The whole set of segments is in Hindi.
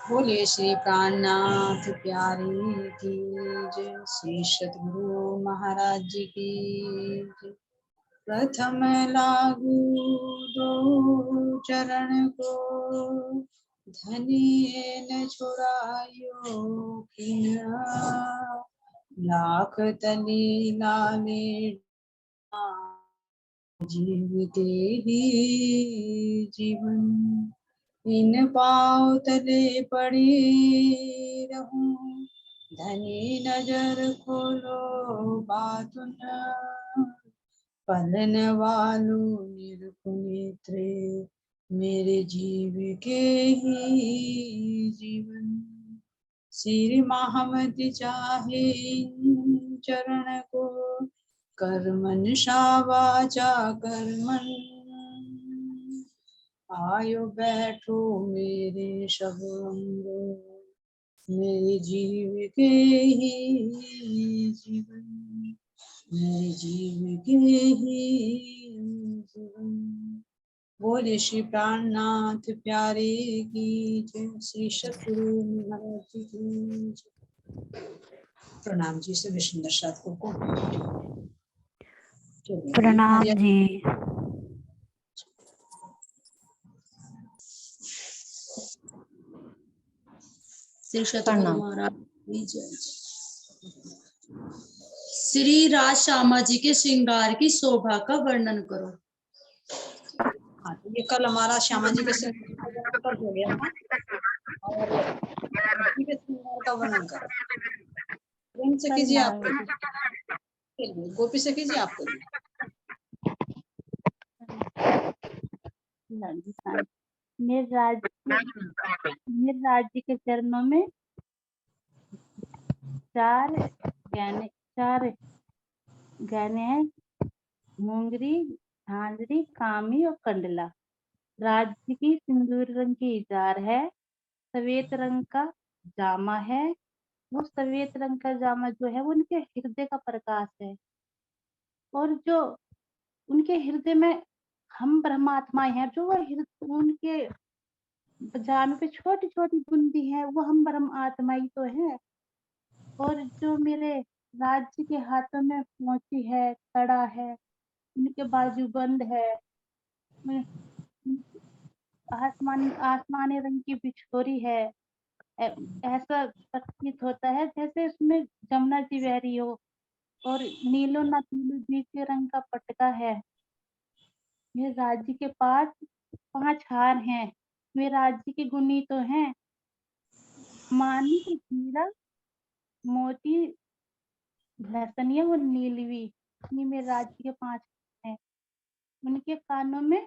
बोलिए श्री प्राणनाथ प्यारी की जय, श्री सद्गुरु महाराज जी की जय। प्रथम लागू दो चरण को, धनिये न छुड़ायो किन, लाख तली लाले जीवते ही जीवन, इन पाँव तले पड़ी रहूं, धनी नजर खोलो बात न, पलन वालू निर्कुनेत्रे, मेरे जीव के ही जीवन, श्री महामति चाहे इन चरण को, कर्मन शावाचा कर्मन, आयो बैठो मेरे सब अंग, मेरे जीव के ही जीवन, मेरे जीव के ही जीवन। बोले श्री प्राणनाथ प्यारे की जय, श्री सद्गुरु महाराज जी की जय। प्रणाम जी, सभी सुंदर साधकों को प्रणाम जी। श्री सद्गुरु महाराज की जय। श्री राज श्यामा जी के श्रृंगार की शोभा का वर्णन करो। हाँ, तो ये कल हमारा श्यामा जी के श्रृंगार का हो गया था, और जी के श्रृंगार का वर्णन करो। प्रेम से कीजिए, आप गोपी से कीजिए, आप करिए। मेरे राज्य के चरणों में चार गहने हैं, मुंगरी, झांझरी, कामी और कंडला। राज्य की सिंदूर रंग की इजार है, सफेद रंग का जामा है। वो सफेद रंग का जामा जो है वो उनके हृदय का प्रकाश है, और जो उनके हृदय में हम परमात्मा हैं, जो वो उनके जान पे छोटी छोटी बूंदी है, वो हम ब्रह्म आत्मा ही तो है। और जो मेरे राज्य के हाथों में मोची है, कड़ा है, उनके बाजू बंद है, आसमानी रंग की बिछोरी है। ऐसा प्रतीत होता है जैसे उसमें जमुना जी बह रही हो। और नीलो ना पीलो बीच के रंग का पटका है। मेरे राज्य के पास 5 हार हैं। मेरे राज्य के गुणी तो हैं मानिक, हीरा, मोती, लहसनिया और नीलवी। ये मेरे राज्य के 5 हैं। उनके कानों में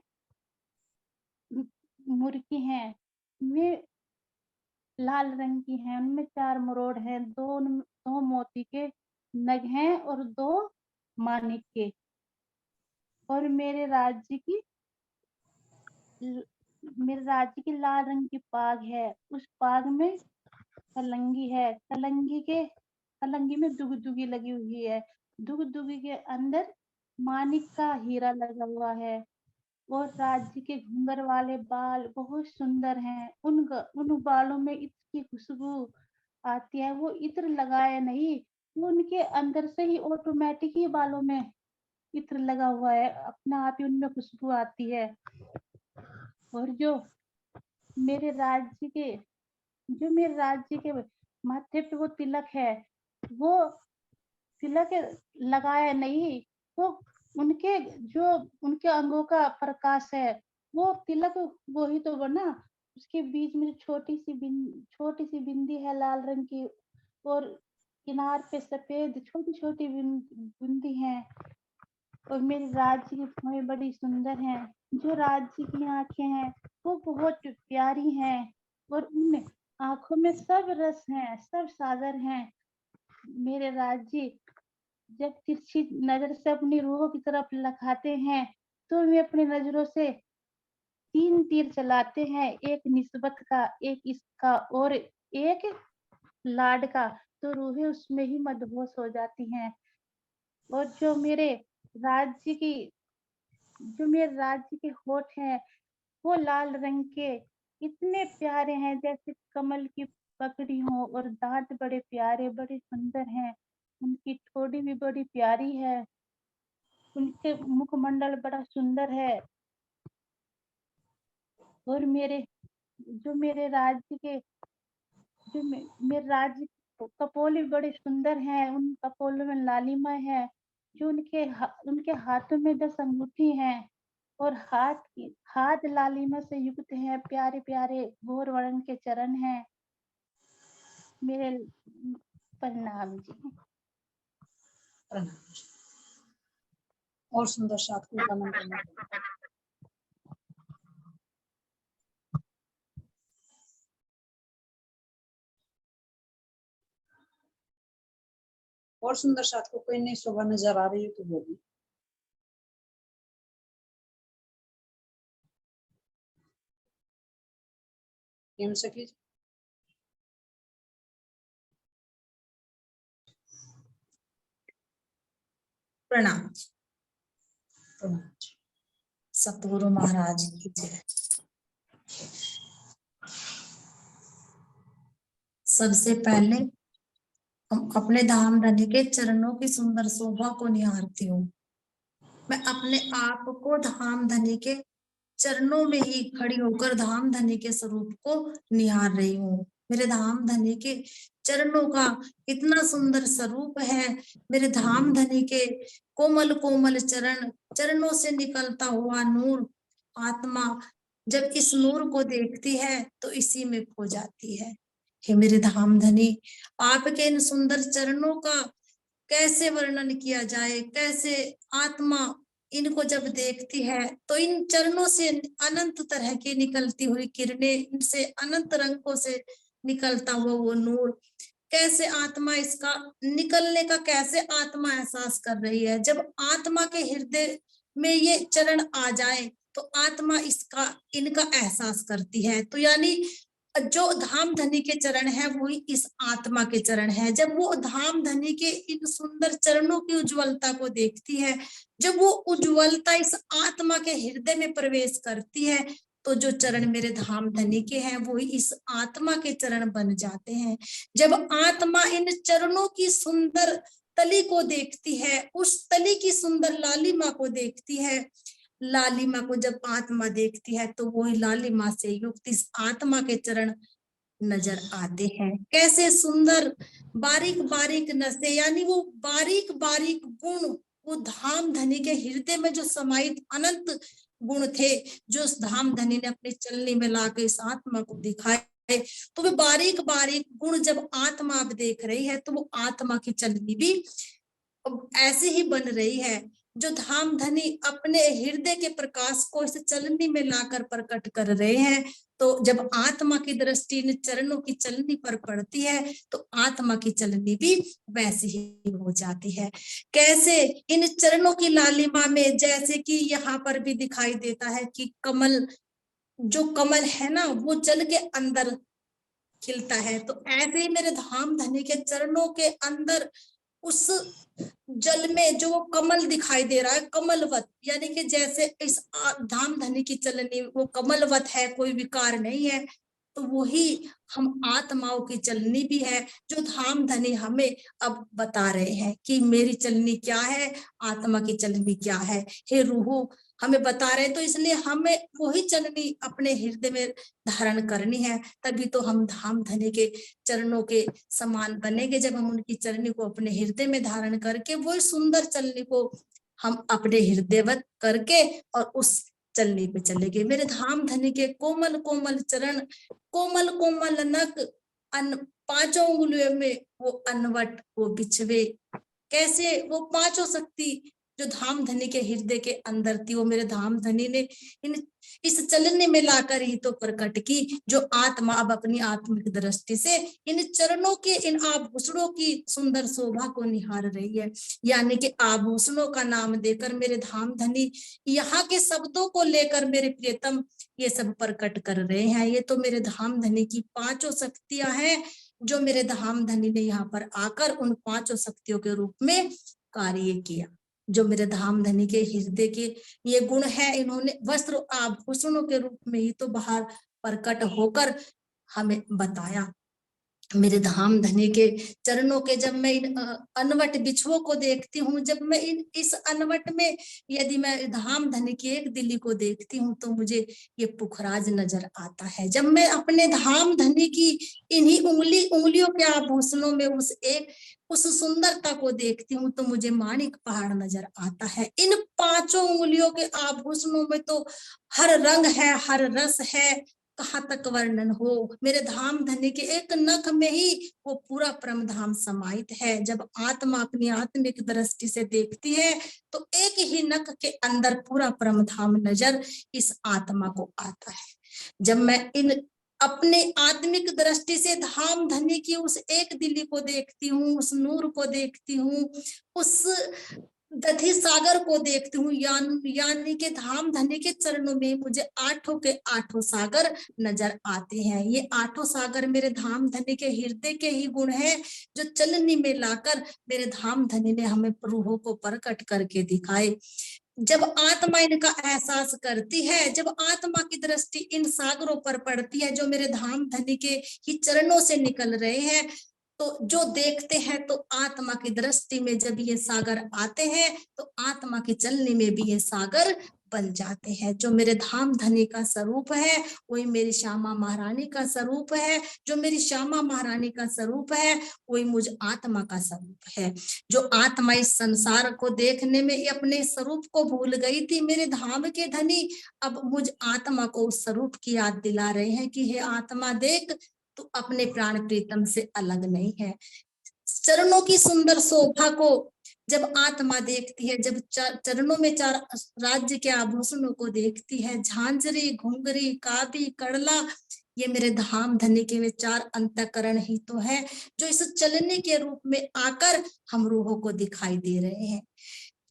मुर्की हैं, वे लाल रंग की हैं, उनमें 4 मरोड़ हैं, दो मोती के नग हैं और 2 मानिक के। और मेरे राज्य की लाल रंग की पाग है, उस पाग में कलंगी है, कलंगी में दुगदुगी लगी हुई है, दुगदुगी के अंदर मानिक का हीरा लगा हुआ है। और राज्य के घूंगर वाले बाल बहुत सुंदर हैं, उन बालों में इतनी खुशबू आती है, वो इत्र लगाए नहीं, वो उनके अंदर से ही ऑटोमेटिक ही बालों में इत्र लगा हुआ है, अपना आप ही उनमें खुशबू आती है। और जो मेरे राज्य के माथे पे वो तिलक है, वो तिलक लगाया नहीं, वो उनके अंगों का प्रकाश है, वो तिलक वो ही तो बना। उसके बीच में छोटी सी बिंदी है लाल रंग की, और किनार पे सफेद छोटी छोटी बूंदी है। और मेरे राज्य की भौहें बड़ी सुंदर हैं। जो राज्य की आंखें हैं वो बहुत प्यारी हैं, और उन आंखों में सब रस हैं, सब सागर हैं। मेरे राज्य जब तिरछी नजर से अपनी रूह की तरफ लखाते हैं, तो वे अपनी नजरों से 3 तीर चलाते हैं, एक निस्बत का, एक इसका और एक लाड का, तो रूहें उसमें ही मदहोश हो जाती हैं। और जो मेरे राज्य की जो मेरे राज्य के होठ हैं वो लाल रंग के इतने प्यारे हैं जैसे कमल की पकड़ी हो, और दांत बड़े प्यारे बड़े सुंदर हैं। उनकी ठोड़ी भी बड़ी प्यारी है, उनके मुखमंडल बड़ा सुंदर है। और मेरे राज्य के मेरे राज्य कपोल भी बड़े सुंदर हैं, उन कपोलों में लालिमा है। जो उनके हाथों में 10 अंगूठी हैं, और हाथ लालिमा से युक्त हैं। प्यारे प्यारे गौर वर्ण के चरण हैं। मेरे प्रणाम जी। प्रणाम। और सुंदर साथ को वर्णन करना। और सुंदर साथ को कोई नई शोभा नजर आ रही है तो बोलिए। हेम सखी जी। प्रणाम। प्रणाम। सतगुरु महाराज की जय। सबसे पहले हम अपने धाम धनी के चरणों की सुंदर शोभा को निहारती हूँ। मैं अपने आप को धाम धनी के चरणों में ही खड़ी होकर धाम धनी के स्वरूप को निहार रही हूँ। मेरे धाम धनी के चरणों का इतना सुंदर स्वरूप है। मेरे धाम धनी के कोमल कोमल चरणों से निकलता हुआ नूर, आत्मा जब इस नूर को देखती है तो इसी में खो जाती है। हे मेरे धाम धनी, आपके इन सुंदर चरणों का कैसे वर्णन किया जाए, कैसे आत्मा इनको जब देखती है तो इन चरणों से अनंत तरह की निकलती हुई किरणें, इनसे अनंत रंगों से निकलता हुआ वो नूर, कैसे आत्मा इसका निकलने का कैसे आत्मा एहसास कर रही है। जब आत्मा के हृदय में ये चरण आ जाए तो आत्मा इनका एहसास करती है। तो यानी जो धाम धनी के चरण है वही इस आत्मा के चरण है। जब वो धाम धनी के इन सुंदर चरणों की उज्ज्वलता को देखती है, जब वो उज्ज्वलता इस आत्मा के हृदय में प्रवेश करती है तो जो चरण मेरे धाम धनी के हैं वही इस आत्मा के चरण बन जाते हैं। जब आत्मा इन चरणों की सुंदर तली को देखती है, उस तली की सुंदर लालिमा को देखती है, लालिमा को जब आत्मा देखती है तो वही लालिमा से युक्त इस आत्मा के चरण नजर आते हैं। कैसे सुंदर बारीक बारीक नसें, यानी वो बारीक बारीक गुण, वो धाम धनी के हृदय में जो समाहित अनंत गुण थे, जो उस धाम धनी ने अपनी चलनी में लाकर इस आत्मा को दिखाए, तो वे बारीक बारीक गुण जब आत्मा अब देख रही है तो वो आत्मा की चलनी भी ऐसे ही बन रही है। जो धाम धनी अपने हृदय के प्रकाश को इस चलनी में लाकर प्रकट कर रहे हैं, तो जब आत्मा की दृष्टि इन चरणों की चलनी पर पड़ती है तो आत्मा की चलनी भी वैसी ही हो जाती है। कैसे इन चरणों की लालिमा में, जैसे कि यहाँ पर भी दिखाई देता है कि कमल, जो कमल है ना वो जल के अंदर खिलता है, तो ऐसे ही मेरे धाम धनी के चरणों के अंदर उस जल में जो वो कमल दिखाई दे रहा है, कमलवत, यानी कि जैसे इस धाम धनी की चलनी वो कमलवत है, कोई विकार नहीं है, तो वही हम आत्माओं की चलनी भी है जो धाम धनी हमें अब बता रहे हैं कि मेरी चलनी क्या है, आत्मा की चलनी क्या है। हे रूहो हमें बता रहे, तो इसलिए हमें वही चलनी अपने हृदय में धारण करनी है, तभी तो हम धाम धनी के चरणों के समान बनेंगे। जब हम उनकी चलनी को अपने हृदय में धारण करके वही सुंदर चलनी को हम अपने हृदयवत करके और उस चलनी पे चलेंगे। मेरे धाम धनी के कोमल कोमल चरण, कोमल कोमल नख, पांचों उंगलियों में वो अनवट, वो बिछवे, कैसे वो पांचों शक्ति जो धाम धनी के हृदय के अंदर थी, वो मेरे धाम धनी ने इस चलने में लाकर ही तो प्रकट की, जो आत्मा अब अपनी आत्मिक दृष्टि से इन चरणों के, इन आभूषणों की सुंदर शोभा को निहार रही है। यानी कि आभूषणों का नाम देकर मेरे धाम धनी यहाँ के शब्दों को लेकर मेरे प्रियतम ये सब प्रकट कर रहे हैं। ये तो मेरे धाम धनी की पांचों शक्तियां हैं जो मेरे धाम धनी ने यहाँ पर आकर उन पांचों शक्तियों के रूप में कार्य किया। जो मेरे धाम धनी के हृदय के ये गुण है, इन्होंने वस्त्र आभूषणों के रूप में ही तो बाहर प्रकट होकर हमें बताया। मेरे धाम धनी के चरणों के जब मैं इन अनवट बिछुओं को देखती हूँ, जब मैं इस अनवट में यदि मैं धाम धनी की एक दिली को देखती हूँ तो मुझे ये पुखराज नजर आता है। जब मैं अपने धाम धनी की इन्हीं उंगलियों के आभूषणों में उस सुंदरता को देखती हूँ तो मुझे माणिक पहाड़ नजर आता है। इन 5 उंगलियों के आभूषणों में तो हर रंग है, हर रस है, कहाँ तक वर्णन हो। मेरे धाम धनी के एक नख में ही वो पूरा परम धाम समाहित है। जब आत्मा अपनी आत्मिक दृष्टि से देखती है तो एक ही नख के अंदर पूरा परम धाम नजर इस आत्मा को आता है। जब मैं इन अपने आत्मिक दृष्टि से धाम धनी की उस एक दिली को देखती हूँ, उस नूर को देखती हूँ, उस दधि सागर को देखती हूँ, यानी के धाम धनी के चरणों में मुझे 8 के 8 सागर नजर आते हैं। ये 8 सागर मेरे धाम धनी के हृदय के ही गुण है जो चलनी में लाकर मेरे धाम धनी ने हमें रूहों को प्रकट करके दिखाए। जब आत्मा इनका एहसास करती है, जब आत्मा की दृष्टि इन सागरों पर पड़ती है जो मेरे धाम धनी के ही चरणों से निकल रहे हैं, तो जो देखते हैं तो आत्मा की दृष्टि में जब ये सागर आते हैं तो आत्मा की चलनी में भी ये सागर बन जाते हैं। जो मेरे धाम धनी का स्वरूप है वही मेरी श्यामा महारानी का स्वरूप है। जो मेरी श्यामा महारानी का स्वरूप है वही मुझ आत्मा का स्वरूप है। जो आत्मा इस संसार को देखने में अपने स्वरूप को भूल गई थी, मेरे धाम के धनी अब मुझ आत्मा को उस स्वरूप की याद दिला रहे हैं कि हे आत्मा देख, तो अपने प्राण प्रीतम से अलग नहीं है। चरणों की सुंदर शोभा को जब आत्मा देखती है, जब चरणों में 4 राज्य के आभूषणों को देखती है, झांझरी, घुंघरी, काबी, कड़ला, ये मेरे धाम धनी के वे 4 अंतःकरण ही तो है जो इस चलने के रूप में आकर हम रूहों को दिखाई दे रहे हैं।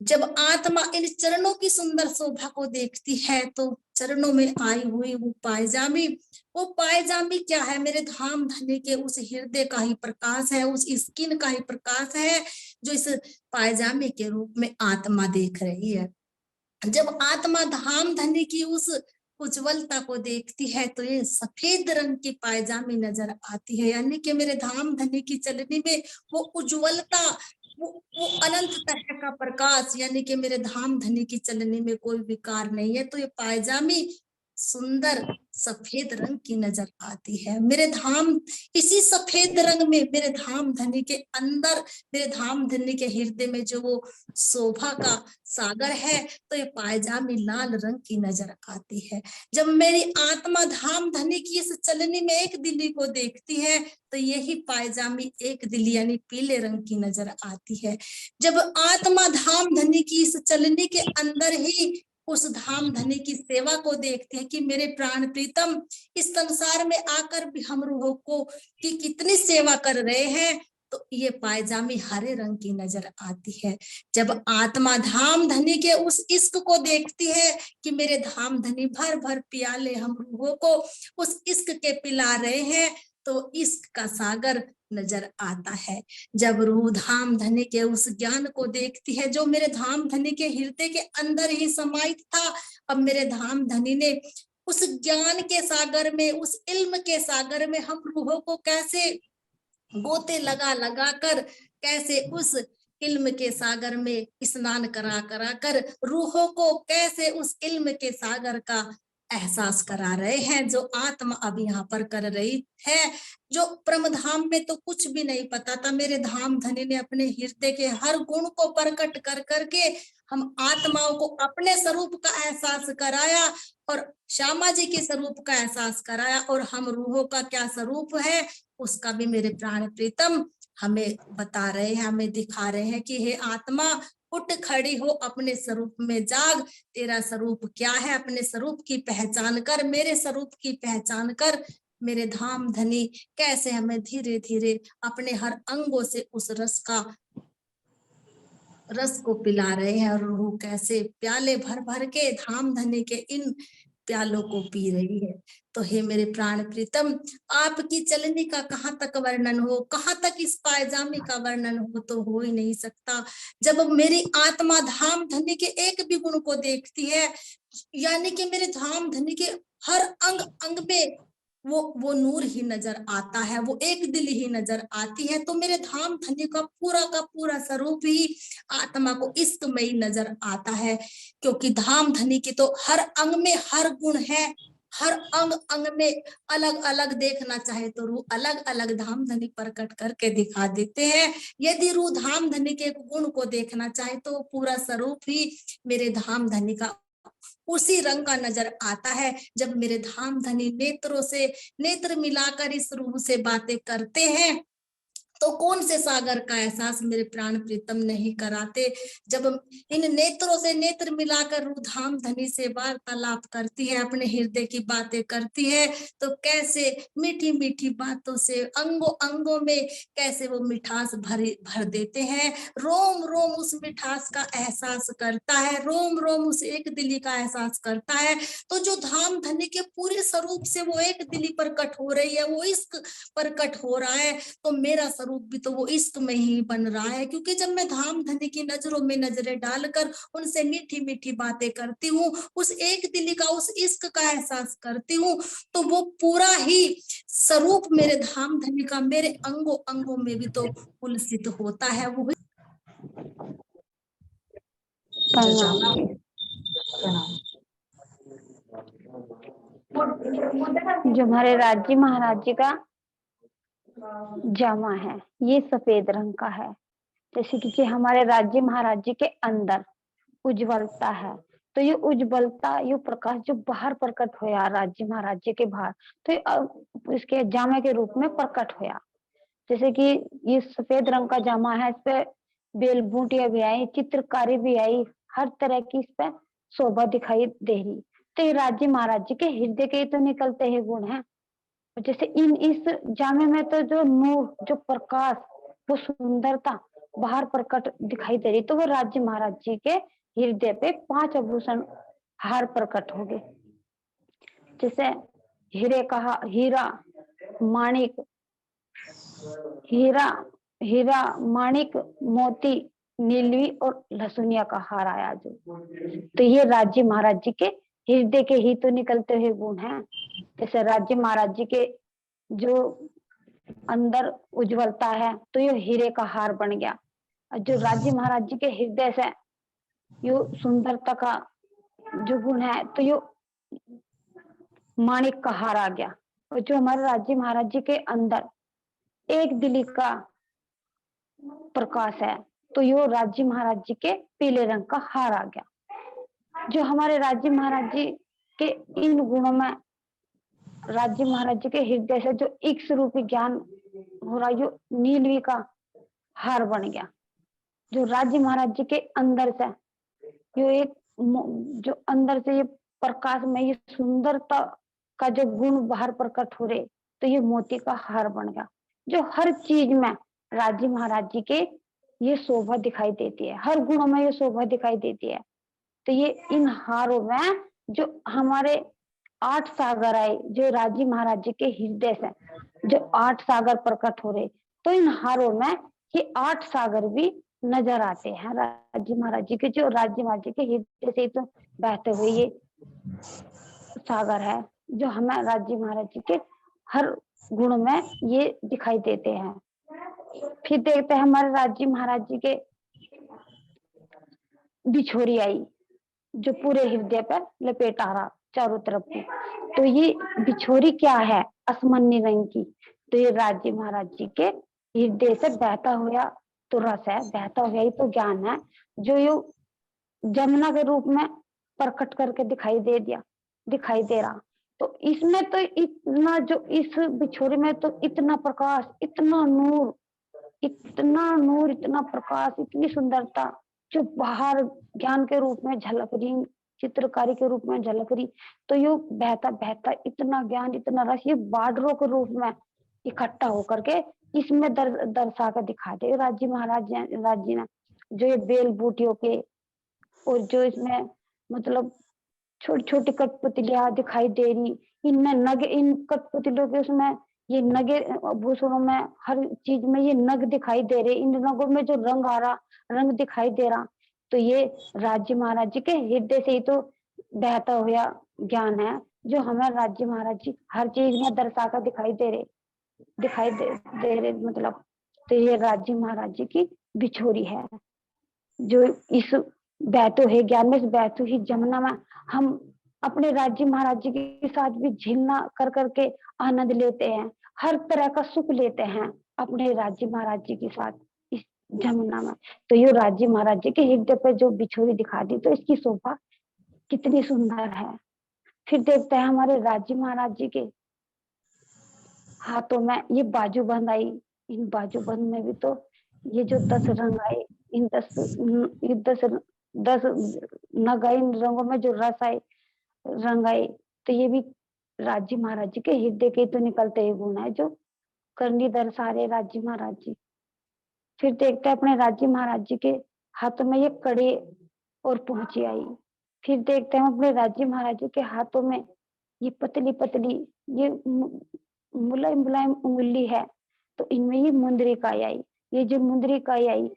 जब आत्मा इन चरणों की सुंदर शोभा को देखती है तो चरणों में आई हुई वो पायजामी क्या है? मेरे धाम धनी के उस हृदय का ही प्रकाश है, उस स्किन का ही प्रकाश है जो इस पायजामे के रूप में आत्मा देख रही है। जब आत्मा धाम धनी की उस उज्जवलता को देखती है तो ये सफेद रंग की पायजामी नजर आती है, यानी कि मेरे धाम धनी की चलनी में वो उज्जवलता, वो अनंत तरह का प्रकाश, यानी कि मेरे धाम धनी की चलनी में कोई विकार नहीं है। तो ये पायजामी सुंदर सफेद रंग की नजर आती है। मेरे धाम इसी सफेद रंग में मेरे धाम धनी के अंदर, मेरे धाम धनी के हृदय में जो वो शोभा का सागर है तो ये पायजामी लाल रंग की नजर आती है। जब मेरी आत्मा धाम धनी की इस चलनी में एक दिली को देखती है तो यही पायजामी एक दिली यानी पीले रंग की नजर आती है। जब आत्मा धाम धनी की इस चलनी के अंदर ही उस धाम धनी की सेवा को देखते हैं कि मेरे प्राण प्रीतम इस संसार में आकर भी हम रूहों को की कितनी सेवा कर रहे हैं, तो ये पायजामी हरे रंग की नजर आती है। जब आत्मा धाम धनी के उस इश्क को देखती है कि मेरे धाम धनी भर भर प्याले हम रूहों को उस इश्क के पिला रहे हैं, तो इश्क का सागर नजर आता है। जब रूह धाम धनी के उस ज्ञान को देखती है जो मेरे धाम धनी के हृदय के अंदर ही समाहित था, अब मेरे धाम धनी ने उस ज्ञान के सागर में, उस इल्म के सागर में हम रूहों को कैसे गोते लगा लगा कर, कैसे उस इल्म के सागर में स्नान करा करा कर रूहों को कैसे उस इल्म के सागर का एहसास करा रहे हैं जो आत्मा अब यहाँ पर कर रही है। जो परम धाम में तो कुछ भी नहीं पता था, मेरे धाम धनी ने अपने हृदय के हर गुण को प्रकट कर करके हम आत्माओं को अपने स्वरूप का एहसास कराया और श्यामा जी के स्वरूप का एहसास कराया, और हम रूहों का क्या स्वरूप है उसका भी मेरे प्राण प्रीतम हमें बता रहे हैं, हमें दिखा रहे हैं कि हे आत्मा उठ खड़ी हो, अपने स्वरूप में जाग, तेरा स्वरूप क्या है, अपने स्वरूप की पहचान कर, मेरे स्वरूप की पहचान कर। मेरे धाम धनी कैसे हमें धीरे धीरे अपने हर अंगों से उस रस को पिला रहे हैं, और रूह कैसे प्याले भर भर के धाम धनी के इन प्यालों को पी रही है। तो हे मेरे प्राण प्रीतम, आपकी चलनी का कहाँ तक वर्णन हो, कहाँ तक इस पायजामे का वर्णन हो, तो हो ही नहीं सकता। जब मेरी आत्मा धाम धनी के एक भी गुण को देखती है, यानी कि मेरे धाम धनी के हर अंग अंग में वो नूर ही नजर आता है, वो एक दिल ही नजर आती है। तो मेरे धाम धनी का पूरा स्वरूप ही आत्मा को इश्कमयी नजर आता है, क्योंकि धाम धनी की तो हर अंग में हर गुण है, हर अंग अंग में अलग अलग देखना चाहे तो रूह अलग अलग धाम धनी प्रकट करके दिखा देते हैं। यदि रूह धाम धनी के गुण को देखना चाहे तो पूरा स्वरूप ही मेरे धाम धनी का उसी रंग का नजर आता है। जब मेरे धाम धनी नेत्रों से नेत्र मिलाकर इस रूह से बातें करते हैं, तो कौन से सागर का एहसास मेरे प्राण प्रीतम नहीं कराते। जब इन नेत्रों से नेत्र मिलाकर रूह धाम धनी से वार्तालाप करती है, अपने हृदय की बातें करती है, तो कैसे मीठी मीठी बातों से अंगों अंगों में कैसे वो मिठास भर देते हैं। रोम रोम उस मिठास का एहसास करता है, रोम रोम उस एक दिली का एहसास करता है। तो जो धाम धनी के पूरे स्वरूप से वो एक दिली प्रकट हो रही है, वो इश्क प्रकट हो रहा है, तो मेरा स्वरूप भी तो वो इश्क में ही बन रहा है। क्योंकि जब मैं धाम धनी की नजरों में नजरें डालकर उनसे मीठी मीठी बातें करती हूँ, उस एक दिली का उस इश्क का एहसास करती हूँ, तो वो पूरा ही स्वरूप मेरे धाम धनी का मेरे अंगों अंगों में भी तो उलसित होता है। वो जो हमारे राज्य महाराज जी का जामा है, ये सफेद रंग का है। जैसे कि हमारे राज्य महाराज जी के अंदर उज्ज्वलता है, तो ये उज्ज्वलता, ये प्रकाश जो बाहर प्रकट होया राज्य महाराज जी के बाहर, तो इसके जामे के रूप में प्रकट होया। जैसे कि ये सफेद रंग का जामा है, इस पे बेल बूटियां भी आई, चित्रकारी भी आई, हर तरह की इस पे शोभा दिखाई दे रही। तो ये राज्य महाराज जी के हृदय के तो निकलते ही गुण हैं। जैसे इस जामे में तो जो नूर, जो प्रकाश, वो सुंदरता बाहर प्रकट दिखाई दे रही, तो वो राज्य महाराज जी के हृदय पे 5 आभूषण हार प्रकट हो गए। जैसे हीरा माणिक, हीरा माणिक मोती नीलवी और लहसुनिया का हार आया जो, तो ये राज्य महाराज जी के हृदय के ही तो निकलते हुए गुण हैं। जैसे राज्य महाराज जी के जो अंदर उज्ज्वलता है, तो ये हीरे का हार बन गया। जो राज्य महाराज जी के हृदय से यो सुंदरता का जो गुण है, तो यो माणिक का हार आ गया। और जो हमारे राज्य महाराज जी के अंदर एक दिली का प्रकाश है, तो यो राज्य महाराज जी के पीले रंग का हार आ गया। जो हमारे राज्य महाराज जी के इन गुणों में राज्य महाराज जी के हृदय से जो इक्ष रूपी ज्ञान हो रहा, यो नीलवी का हार बन गया। जो राज्य महाराज जी के अंदर से यो एक जो अंदर से ये प्रकाश में ये सुंदरता का जो गुण बाहर प्रकट हो रहे, तो ये मोती का हार बन गया। जो हर चीज में राज्य महाराज जी के ये शोभा दिखाई देती है, हर गुणों में ये शोभा दिखाई देती है। तो ये इन हारों में जो हमारे 8 सागर आए, जो राज्य महाराज जी के हृदय से जो 8 सागर प्रकट हो रहे, तो इन हारों में ये 8 सागर भी नजर आते हैं राज्य महाराज जी के। जो राज्य महाराज जी के हृदय से तो बहते हुए ये सागर है, जो हमें राज्य महाराज जी के हर गुण में ये दिखाई देते हैं। फिर देखते हैं हमारे राज्य महाराज जी के बिछोरी आई, जो पूरे हृदय पर लपेटा रहा चारों तरफ की। तो ये बिछोरी क्या है? आसमानी रंग की। तो ये राज्य महाराज जी के हृदय से बहता हुआ तो रस है, बहता हुआ ही तो ज्ञान है, जो ये जमुना के रूप में प्रकट करके दिखाई दे रहा। तो इसमें तो इतना, जो इस बिछोरी में तो इतना प्रकाश, इतना नूर, इतना प्रकाश, इतनी सुंदरता जो बाहर ज्ञान के रूप में झलक रही, चित्रकारी के रूप में झलक रही। तो ये बहता बहता इतना ज्ञान, इतना रस, ये बार्डरों के रूप में इकट्ठा होकर के इसमें दर्शा कर दिखा दे राज्य महाराज जी ने। जो ये बेल बूटियों के और जो इसमें मतलब छोटी छोटी कठपुतलियां दिखाई दे रही, इनमें नग, इन कठपुतलियों के उसमें ये नगे, आभूषणों में, हर चीज में ये नग दिखाई दे रहे, इन नगों में जो रंग आ रहा, रंग दिखाई दे रहा, तो ये राज्य महाराज जी के हृदय से ही तो बहता हुआ ज्ञान है, जो हमें राज्य महाराज जी हर चीज में दर्शा कर दिखाई दे रहे मतलब। तो ये राज्य महाराज जी की बिछोरी है, जो इस बहतो है ज्ञान में, इस बहतो ही जमुना में हम अपने राज्य महाराज जी के साथ भी झीलना कर करके आनंद लेते हैं, हर तरह का सुख लेते हैं अपने राज्य महाराज जी के साथ इस जमुना में। तो ये राज्य महाराज जी के हृदय पर जो बिछोरी दिखा दी, तो इसकी शोभा कितनी सुंदर है। फिर देखते हैं हमारे राज्य महाराज जी के हाथों में ये बाजूबंद आई, इन बाजूबंद में भी तो ये जो 10 रंग आए, इन 10 नग आए, इन रंगों में जो रस आए, रंग आए, तो ये भी राज्य महाराज जी के हृदय के तो निकलते ही गुण है, जो करनी दर्शा रहे राज्य महाराज जी। फिर देखते हैं अपने राज्य महाराज जी के हाथों में ये कड़े और पहुंची आई। फिर देखते हैं अपने राज्य महाराज जी के हाथों में ये पतली पतली, ये मुलायम मुलायम उंगली है, तो इनमें ये मुंदरिकाई आई। ये जो मुंदरिकाई आई,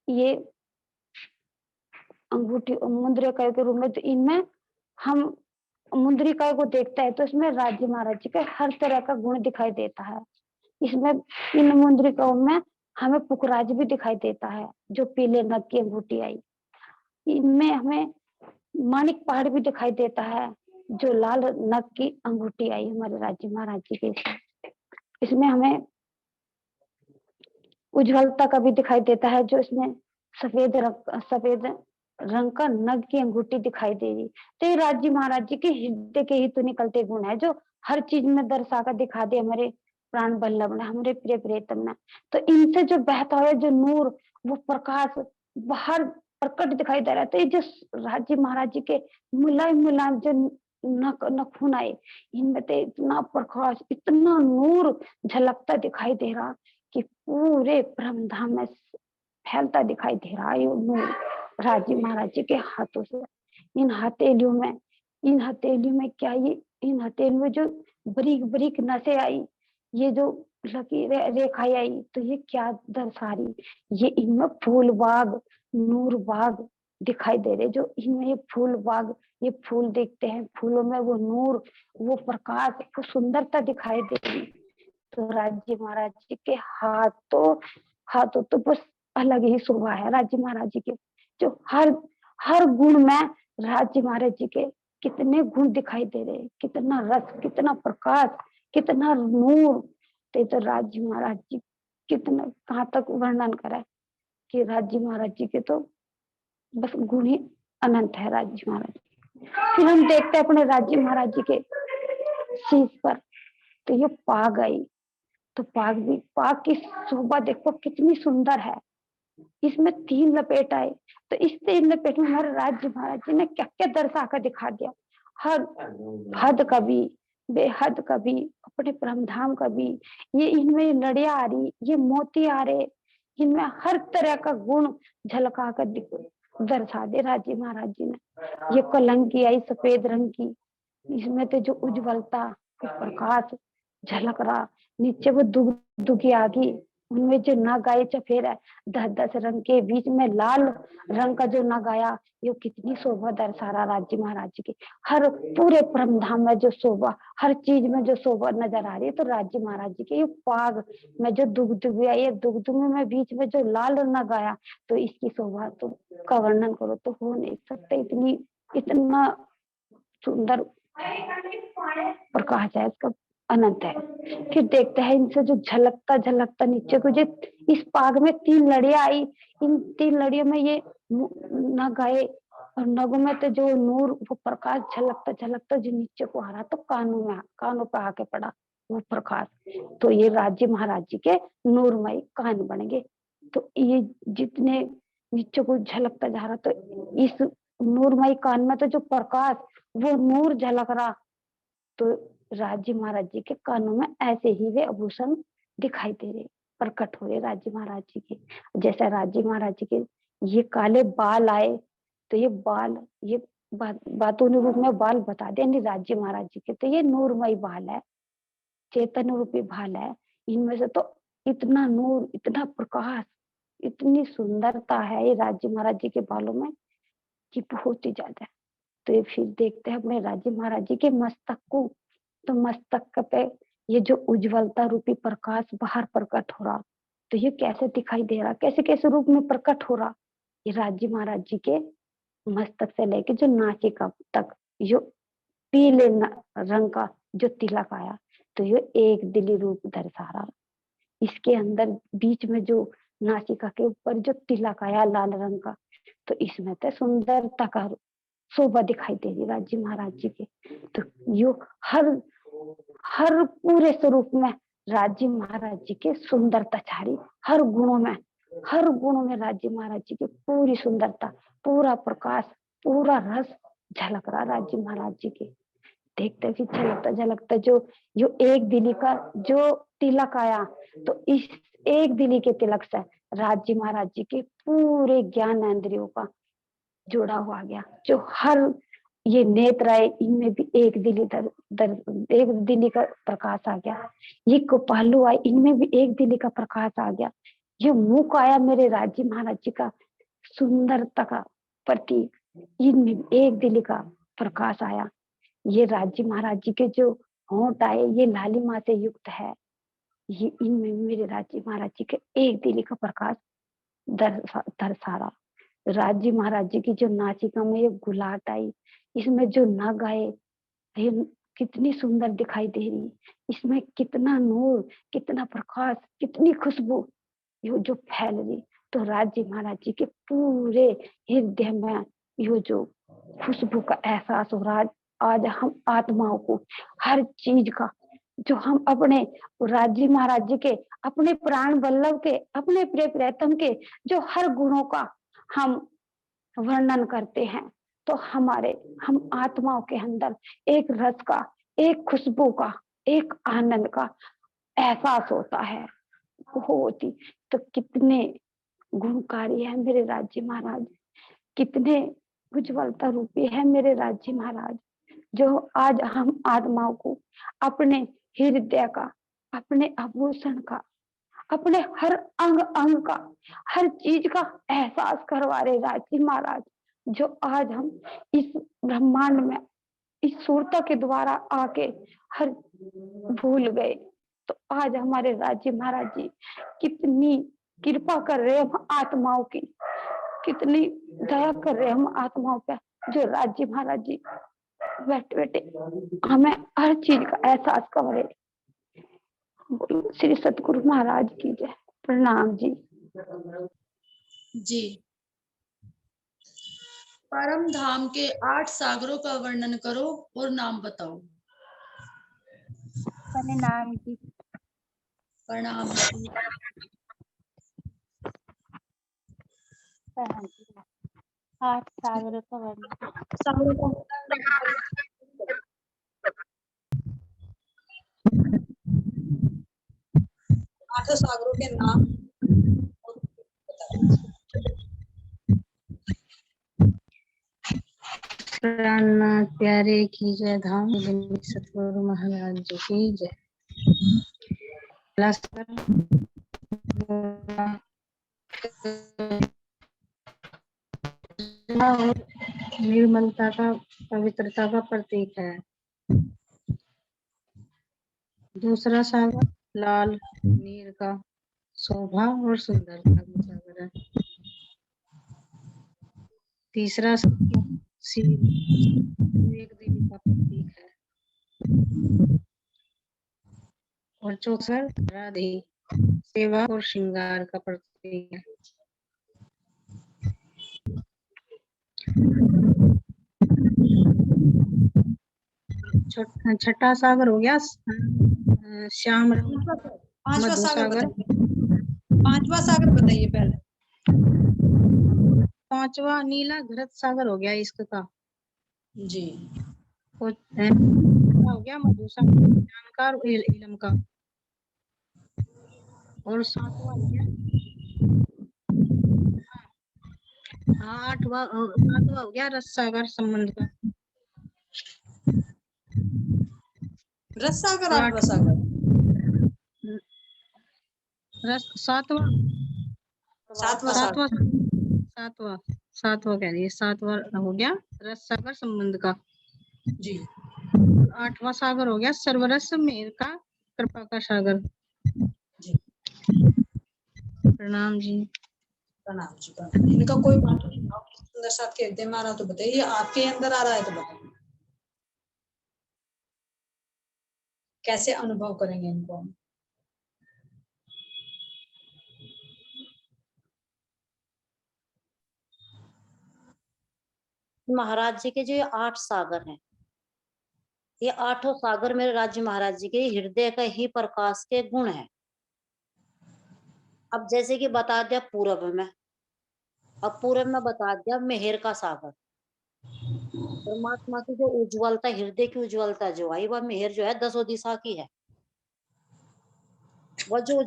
ये अंगूठी मुंदरिकाई के रूप में, तो इनमें हम मुंदरिकाई को देखता है तो इसमें राज्य महाराज जी के हर तरह का गुण दिखाई देता है। इसमें इन मुंदरिकाओं में हमें पुखराज भी दिखाई देता है, जो पीले नग की अंगूठी आई। इनमें हमें मानिक पहाड़ भी दिखाई देता है, जो लाल नग की अंगूठी आई हमारे राज्य महाराज जी के। इसमें हमें उज्ज्वलता का भी दिखाई देता है, जो इसमें सफेद रंग का नग की अंगूठी दिखाई दे रही। तो ये राज्य महाराज जी के हृदय के ही तो निकलते गुण है, जो हर चीज में दर्शा कर दिखा दे हमारे प्राण बल्लभ ने, हमारे प्रिय प्रियतम ने। तो इनसे जो बहता हुआ जो नूर, वो प्रकाश बाहर प्रकट दिखाई दे रहा है। तो ये जो राज्य महाराज जी के मुलायम मुलायम जो नखून आए, इनमें तो इतना प्रकाश, इतना नूर झलकता दिखाई दे रहा कि पूरे ब्रह्मधाम में फैलता दिखाई दे रहा है ये नूर राज्य महाराज जी के हाथों से। इन हथेलियों में क्या, ये इन हथेलियों में जो बारीक बारीक नसें आई, ये जो लकीरें रेखाएं आई, तो ये क्या दर्शा रही, ये इनमें फूल बाग, नूर बाग दिखाई दे रहे। जो इनमें ये फूल बाग, ये फूल देखते हैं, फूलों में वो नूर, वो प्रकाश, वो सुंदरता दिखाई दे रही। तो राज्य महाराज जी के हाथों तो बस अलग ही शोभा है राज्य महाराज जी के, जो हर गुण में राज्य महाराज जी के कितने गुण दिखाई दे रहे, कितना रस, कितना प्रकाश, कितना नूर। तो राज्य महाराज जी कितना, कहाँ तक वर्णन करें कि राज्य महाराज जी के तो बस गुण ही अनंत है राज्य महाराज जी। फिर हम देखते हैं अपने राज्य महाराज जी के शीश पर, तो ये पाग आई। तो पाग की शोभा देखो कितनी सुंदर है, इसमें 3 लपेट आए। तो इस 3 लपेट में हमारे राज्य महाराज जी ने क्या क्या दर्शा कर दिखा दिया, हर हद कभी, बेहद कभी, अपने परमधाम कभी, ये इनमें लड़िया आ रही, ये मोती आ रहे, इनमें हर तरह का गुण झलका कर दर्शा दे राज्य महाराज जी ने। ये कलंकी आई सफेद रंग की, इसमें तो जो उज्ज्वलता, प्रकाश झलक रहा, नीचे वो दुखी आगी, उनमें जो नग आए चफेर है 10 रंग के, बीच में लाल रंग का जो नग आया, ये कितनी शोभा दर्शा रहा राज्य महाराज जी की। हर पूरे परमधाम में जो शोभा, हर चीज में जो शोभा नजर आ रही है, तो राज्य महाराज जी के ये पाग में जो दुगदुगी आई, दुगदुगी में बीच में जो लाल नग आया, तो इसकी शोभा तो का वर्णन करो तो हो नहीं सकते, इतना सुंदर प्रकाश है इसका, अनंत है। फिर देखते हैं इनसे जो झलकता नीचे को, जो इस पाग में 3 लड़ियां आई, इन 3 लड़ियों में ये नग आए, और नगों में तो जो नूर, वो प्रकाश झलकता जो नीचे को आ रहा, तो कानों पे आके पड़ा वो प्रकाश। तो ये राज्य महाराज जी के नूरमय कान बन गए। तो ये जितने नीचे को झलकता जा रहा, तो इस नूरमय कान में तो जो प्रकाश, वो नूर झलक रहा, तो राज्य महाराज जी के कानों में ऐसे ही वे आभूषण दिखाई दे रहे, प्रकट हो रहे राज्य महाराज जी के। जैसे राज्य महाराज जी के ये काले बाल आए, तो ये बाल, ये बातूनी रूप में बाल बता दे यानी राज्य महाराज जी के। तो ये नूरमय बाल है, चैतन्य रूपी बाल है। इनमें से तो इतना नूर, इतना प्रकाश, इतनी सुंदरता है ये राज्य महाराज जी के बालों में कि बहुत ही ज्यादा है। तो ये फिर देखते हैं अपने राज्य महाराज जी के मस्तक को। तो मस्तक पे ये जो उज्ज्वलता रूपी प्रकाश बाहर प्रकट हो रहा, तो ये कैसे दिखाई दे रहा, कैसे कैसे रूप में प्रकट हो रहा। ये राज्य महाराज जी के मस्तक से लेके जो नासिका तक जो पीले रंग का जो तिलक आया, तो ये एक दिली रूप दर्शा रहा। इसके अंदर बीच में जो नासिका के ऊपर जो तिलक आया लाल रंग का, तो इसमें तो सुंदरता का शोभा दिखाई दे रही राज्य महाराज जी के। तो यो हर पूरे स्वरूप में राज्य महाराज जी के सुंदरता छाड़ी, हर गुणों में राज्य महाराज जी की पूरी सुंदरता, पूरा प्रकाश, पूरा रस झलक रहा राज्य महाराज जी के। देखते कि झलकता झलकता जो एक दिली का जो तिलक आया, तो इस एक दिली के तिलक से राज्य महाराज जी के पूरे ज्ञान इंद्रियों का जोड़ा हुआ गया। जो हर ये नेत्र आए, इनमें भी एक दिली का प्रकाश आ गया। ये कपालू आए, इनमें भी एक दिली का प्रकाश आ गया। ये मुख आया मेरे राज्य महाराज जी का सुंदरता का प्रतीक, इनमें भी एक दिली का प्रकाश आया। ये राज्य महाराज जी के जो होंठ आए, ये लालिमा से युक्त है। ये इनमें मेरे राज्य महाराज जी के एक दिली का प्रकाश दर्शा रहा। राज्य महाराज जी की जो नासिका में ये गुलाट आई, इसमें जो नग आए, ये कितनी सुंदर दिखाई दे रही। इसमें कितना नूर, कितना प्रकाश, कितनी खुशबू ये जो फैल रही। तो राज्य महाराज जी के पूरे हृदय में ये जो खुशबू का एहसास हो रहा। आज हम आत्माओं को हर चीज का जो हम अपने राज्य महाराज जी के, अपने प्राण वल्लभ के, अपने प्रिय प्रियतम के जो हर गुणों का हम वर्णन करते हैं, तो हम आत्माओं के अंदर एक रस का, एक खुशबू का, एक आनंद का एहसास होता है। होती तो कितने गुणकारी है मेरे राज्य महाराज, कितने उज्ज्वलता रूपी है मेरे राज्य महाराज, जो आज हम आत्माओं को अपने हृदय का, अपने आभूषण का, अपने हर अंग अंग का, हर चीज का एहसास करवा रहे राज्य महाराज। जो आज हम इस ब्रह्मांड में इस सूरता के द्वारा आके हर भूल गए, तो आज हमारे राज्य महाराज जी कितनी कृपा कर रहे हैं हम आत्माओं की, कितनी दया कर रहे हैं हम आत्माओं पे। जो राज्य महाराज जी बैठे बैठे हमें हर चीज का एहसास करवा रहे। श्री सतगुरु महाराज की जय। प्रणाम जी। जी। परम धाम के 8 सागरों का वर्णन करो और नाम बताओ। प्रणाम जी। प्रणाम। प्रणाम जी। 8 सागरों का वर्णन। सागरों का 8 सागरों के नाम प्राणनाथ प्यारे की जय, धाम सतगुरु महाराज जी की जय। निर्मलता का, पवित्रता का प्रतीक है। दूसरा सागर लाल नीर का शोभा और सुंदरता का सागर है। तीसरा सागर शिव एक देवी का प्रतीक है। और चौथा राधे सेवा और श्रृंगार का प्रतीक है। छठा सागर हो गया श्याम पांचवा मधु सागर। पांचवा सागर बताइए पहले। पांचवा नीला घृत सागर हो गया इश्क का जी। हो गया मधु सागर जानकार इलम का। और सातवां हाँ, सातवां हो गया रस सागर संबंध का। रस सागर, और आठवां सागर। सातवां सातवां सातवां सागर। सातवां सातवां कह रही है, सातवां हो गया रस सागर संबंध का। जी। आठवां सागर हो गया सर्वरस मेहर का कृपा का सागर। जी। प्रणाम जी। प्रणाम जी, प्रणाम। इनका कोई बात नहीं, सुंदर साथ के हृदय में आ रहा तो बताइए, आपके अंदर आ रहा है तो बताइए, कैसे अनुभव करेंगे इनको हम। महाराज जी के जो ये 8 सागर हैं, ये 8 सागर मेरे राज्य महाराज जी के हृदय का ही प्रकाश के गुण है। अब जैसे कि बता दिया पूरब में, अब पूरब में बता दिया मेहर का सागर। परमात्मा की जो उज्ज्वलता, हृदय की उज्ज्वलता जो आई, वह मेहर जो है 10 दिशा की है। वह जो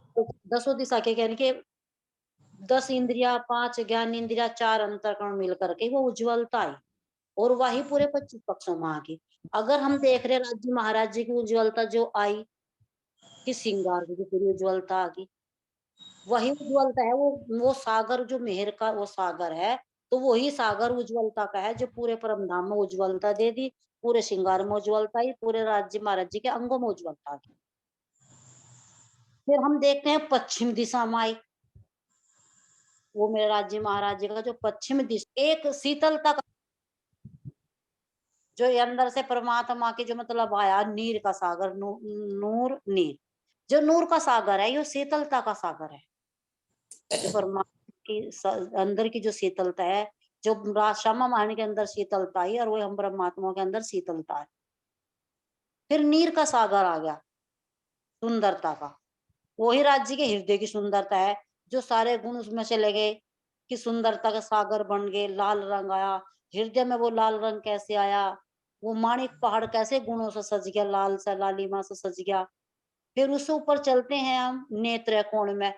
10 दिशा के यानी कि 10 इंद्रिया, 5 ज्ञान इंद्रिया, 4 अंतःकरण मिल करके वो उज्ज्वलता आई, और वही पूरे 25 पक्षों में आ गई। अगर हम देख रहे राज्य महाराज जी की उज्ज्वलता जो आई, कि श्रृंगार की जो पूरी उज्ज्वलता आ गई, वही उज्ज्वलता है। वो सागर जो मेहर का वो सागर है, तो वही सागर उज्ज्वलता का है जो पूरे परम धाम में उज्ज्वलता दे दी, पूरे श्रृंगार में उज्ज्वलता आई, पूरे राज्य महाराज जी के अंगों में उज्ज्वलता आ गई। फिर हम देखते हैं पश्चिम दिशा में आई, वो मेरे राज्य महाराज जी का जो पश्चिम दिशा, एक शीतलता का जो ये अंदर से परमात्मा की जो मतलब आया, नीर का सागर, नूर नीर, जो नूर का सागर है, ये शीतलता का सागर है। जो परमात्मा की अंदर की जो शीतलता है, जो श्यामा माहिनी के अंदर शीतलता आई, और वो हम परमात्मा के अंदर शीतलता है। फिर नीर का सागर आ गया, सुंदरता का, वही राज्य के हृदय की सुंदरता है, जो सारे गुण उसमें चले गए, कि सुंदरता का सागर बन गए। लाल रंग आया हृदय में, वो लाल रंग कैसे आया, वो माणिक पहाड़ कैसे गुणों से सज गया, लाल सा लालिमा से सज गया। फिर उससे ऊपर चलते हैं हम नेत्र कोण में,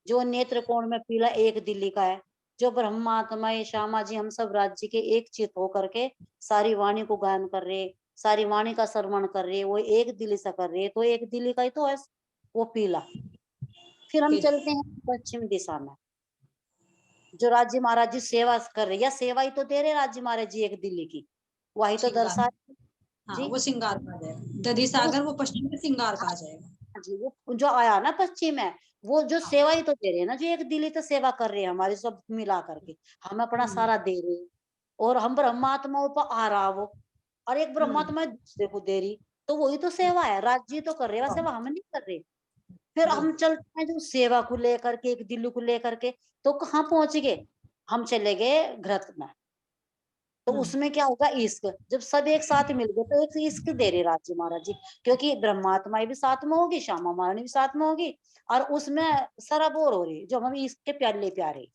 जो नेत्र कोण में पीला एक दिल्ली का है, जो ब्रह्मात्मा श्यामा जी हम सब राज्य के एक चित होकर के सारी वाणी को गायन कर रहे, सारी वाणी का श्रवण कर रहे, वो एक दिल्ली से कर रहे, तो एक दिल्ली का ही तो है वो पीला। फिर हम चलते हैं पश्चिम दिशा में, जो राज्य महाराज जी सेवा कर रहे, या सेवा ही तो दे रहे राज्य महाराज जी एक दिल्ली की, वही तो श्रृंगार। दर्शा हाँ, जी। वो श्रृंगार का आ जाएगा, दधी सागर वो पश्चिम में श्रृंगार का आ जाएगा। जी, वो जो आया ना पश्चिम है, वो जो हाँ। सेवा ही तो दे रहे हैं ना, जो एक दिल्ली तो सेवा कर रहे हैं हमारी सब मिला करके, हम अपना सारा दे रहे हैं, और हम ब्रह्मात्मा ऊपर आ रहा वो, और एक ब्रह्मात्मा दूसरे को दे रही, तो वही तो सेवा है। राज्य तो कर रहे हैं, सेवा हम नहीं कर रहे। फिर हम चलते हैं जो सेवा को लेकर के, एक दिल्ली को लेकर के, तो कहाँ पहुंच गए, हम चले गए घृत में। तो उसमें क्या होगा, इश्क, जब सब एक साथ मिल गए तो एक इश्क दे रहे राज्य महाराज जी, क्योंकि ब्रह्मात्मा भी साथ में होगी, श्यामा महारानी भी साथ में होगी, और उसमें सराबोर हो रही, जो हम इश्क के प्याले प्यारे,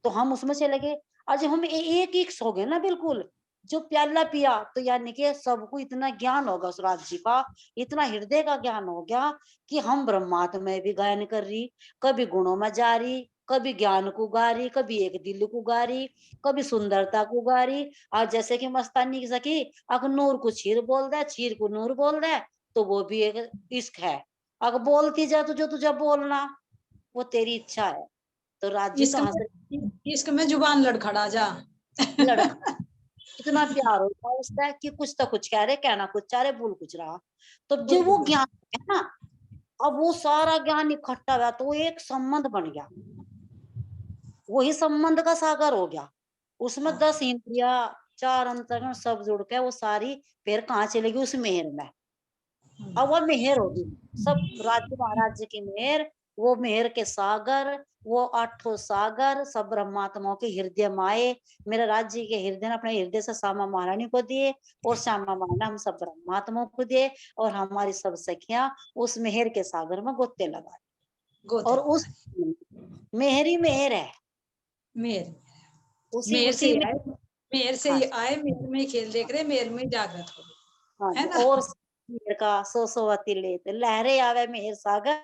तो हम उसमें चले गए। और जब हम एक एक हो गए ना बिल्कुल, जो प्याला पिया, तो यानी कि सबको इतना ज्ञान होगा उस राज्य का, इतना हृदय का ज्ञान हो गया, कि हम ब्रह्मात्मा में भी गायन कर रही, कभी गुणों में जा रही, कभी ज्ञान को गा रही, कभी एक दिल को गा रही, कभी सुंदरता को गा रही। और जैसे कि मस्तानी की सखी, अगर नूर को छीर बोल दे, छीर को नूर बोल दे, तो वो भी एक इश्क है। अगर बोलती जा तो जो तुझे बोलना, वो तेरी इच्छा है। तो राज्य तो हंस इश्क में जुबान लड़खड़ा जा। लड़का इतना प्यार होता है उसका, कि कुछ तो कुछ कह रहे, कहना कुछ चाह रहे, भूल कुछ रहा। तो जो वो ज्ञान है ना, अब वो सारा ज्ञान इकट्ठा हुआ, तो वो एक संबंध बन गया, वही संबंध का सागर हो गया। उसमें 10 इंद्रिया, 4 अंतर्गण सब जुड़ के वो सारी फिर कहाँ चलेगी, उस मेहर में। अब वो मेहर होगी, सब राज्य महाराज की मेहर, वो मेहर के सागर, वो 8 सागर सब ब्रह्मात्माओं के हृदय माए, मेरे राज्य के हृदय ने अपने हृदय से श्यामा महारानी को दिए, और श्यामा महारानी हम सब ब्रह्मात्माओं को दिए, और हमारी सब सखियां उस मेहर के सागर में गोते लगा, और उस मेहर ही मेहर है, मेहर, उसी मेहर से उसी ही में। आए, मेहर से हाँ, ही आए, मेहर में ही खेल देख रहे, मेहर में ही जागृत हो, हाँ है जी, ना। और मेहर का सो सोवती लेते लहरे आवे मेहर सागर।